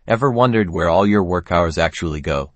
Ever wondered where all your work hours actually go?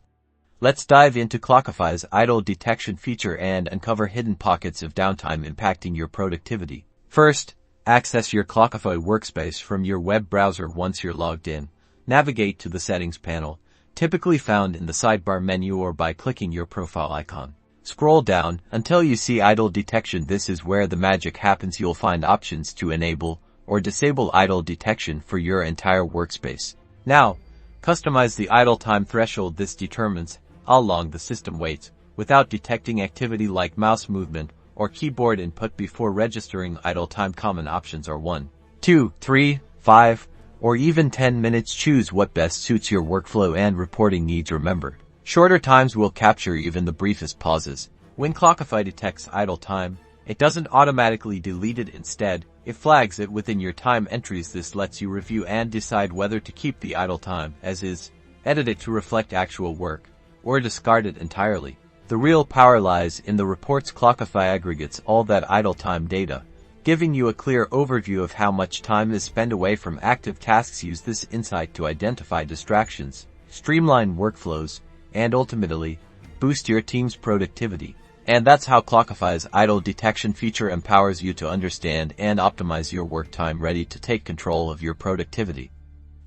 Let's dive into Clockify's idle detection feature and uncover hidden pockets of downtime impacting your productivity. First, access your Clockify workspace from your web browser once you're logged in. Navigate to the settings panel, typically found in the sidebar menu or by clicking your profile icon. Scroll down until you see idle detection. This is where the magic happens. You'll find options to enable or disable idle detection for your entire workspace. Now, customize the idle time threshold. This determines how long the system waits without detecting activity like mouse movement or keyboard input before registering idle time. Common options are 1, 2, 3, 5, or even 10 minutes. Choose what best suits your workflow and reporting needs. Remember, shorter times will capture even the briefest pauses. When Clockify detects idle time, it doesn't automatically delete it. Instead, it flags it within your time entries. This lets you review and decide whether to keep the idle time as is, edit it to reflect actual work, or discard it entirely. The real power lies in the reports. Clockify aggregates all that idle time data, giving you a clear overview of how much time is spent away from active tasks. Use this insight to identify distractions, streamline workflows, and ultimately, boost your team's productivity. And that's how Clockify's idle detection feature empowers you to understand and optimize your work time, ready to take control of your productivity.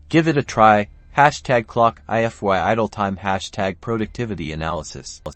Give it a try. #Clockify idle time #productivity analysis.